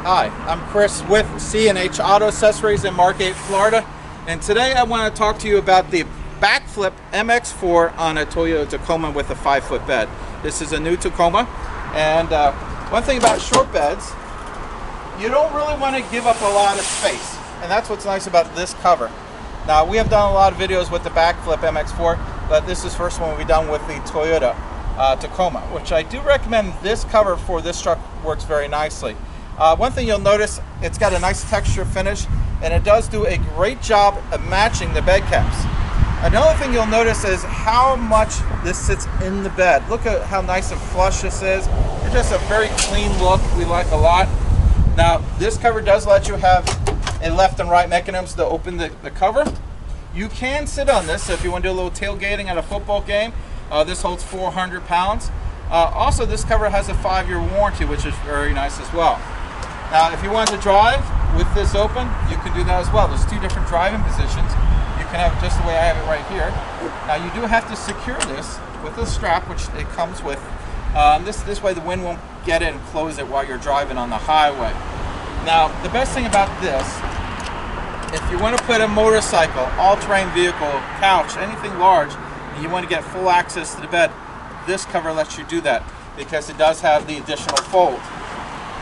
Hi, I'm Chris with C&H Auto Accessories in Margate, Florida, and today I want to talk to you about the backflip MX-4 on a Toyota Tacoma with a 5-foot bed. This is a new Tacoma, and one thing about short beds, you don't really want to give up a lot of space, and that's what's nice about this cover. Now, we have done a lot of videos with the backflip MX-4, but this is the first one we've done with the Toyota Tacoma, which I do recommend. This cover for this truck works very nicely. One thing you'll notice, it's got a nice texture finish, and it does do a great job of matching the bed caps. Another thing you'll notice is how much this sits in the bed. Look at how nice and flush this is. It's just a very clean look we like a lot. Now, this cover does let you have a left and right mechanisms to open the cover. You can sit on this, so if you want to do a little tailgating at a football game, this holds 400 pounds. Also, this cover has a 5-year warranty, which is very nice as well. Now, if you want to drive with this open, you can do that as well. There's two different driving positions. You can have it just the way I have it right here. Now, you do have to secure this with a strap, which it comes with. This way the wind won't get in and close it while you're driving on the highway. Now, the best thing about this, if you want to put a motorcycle, all-terrain vehicle, couch, anything large, and you want to get full access to the bed, this cover lets you do that because it does have the additional fold.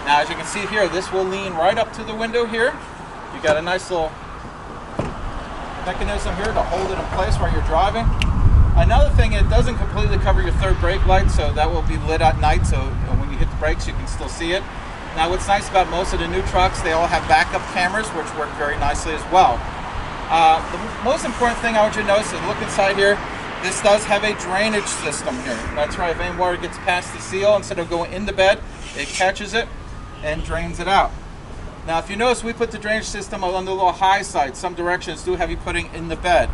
Now, as you can see here, this will lean right up to the window here. You got a nice little mechanism here to hold it in place while you're driving. Another thing, it doesn't completely cover your third brake light, so that will be lit at night, so when you hit the brakes you can still see it. Now, what's nice about most of the new trucks, they all have backup cameras, which work very nicely as well. The most important thing I want you to notice is look inside here. This does have a drainage system here. That's right, if any water gets past the seal, instead of going in the bed, it catches it and drains it out. Now, if you notice, we put the drainage system on the little high side. Some directions do have you putting in the bed.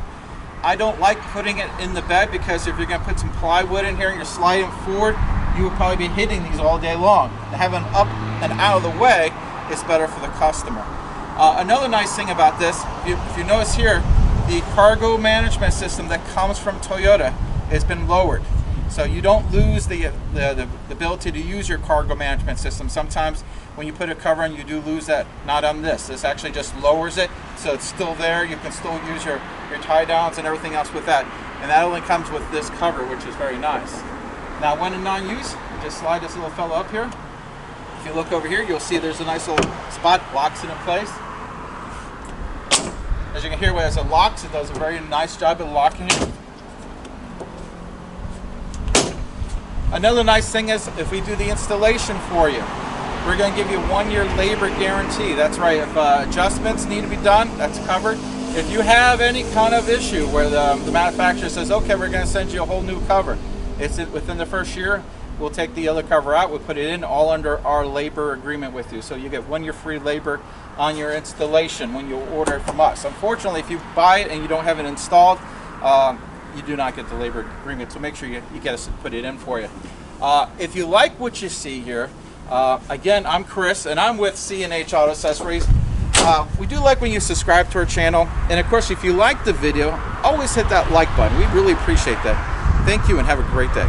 I don't like putting it in the bed because if you're going to put some plywood in here and you're sliding forward, you will probably be hitting these all day long. And having up and out of the way is better for the customer. Another nice thing about this, if you notice here, the cargo management system that comes from Toyota has been lowered. So you don't lose the ability to use your cargo management system. Sometimes when you put a cover on, you do lose that. Not on this. This actually just lowers it, so it's still there. You can still use your tie downs and everything else with that. And that only comes with this cover, which is very nice. Now, when in non-use, you just slide this little fella up here. If you look over here, you'll see there's a nice little spot, locks it in place. As you can hear, as it locks, it does a very nice job of locking it. Another nice thing is if we do the installation for you, we're going to give you a 1-year labor guarantee. That's right, if adjustments need to be done, that's covered. If you have any kind of issue where the manufacturer says, okay, we're going to send you a whole new cover, it's within the first year, we'll take the other cover out, we'll put it in all under our labor agreement with you. So you get 1 year free labor on your installation when you order it from us. Unfortunately, if you buy it and you don't have it installed, you do not get the labor agreement, so make sure you get us to put it in for you. If you like what you see here, again, I'm Chris, and I'm with C&H Auto Accessories. We do like when you subscribe to our channel, and of course, if you like the video, always hit that like button. We really appreciate that. Thank you, and have a great day.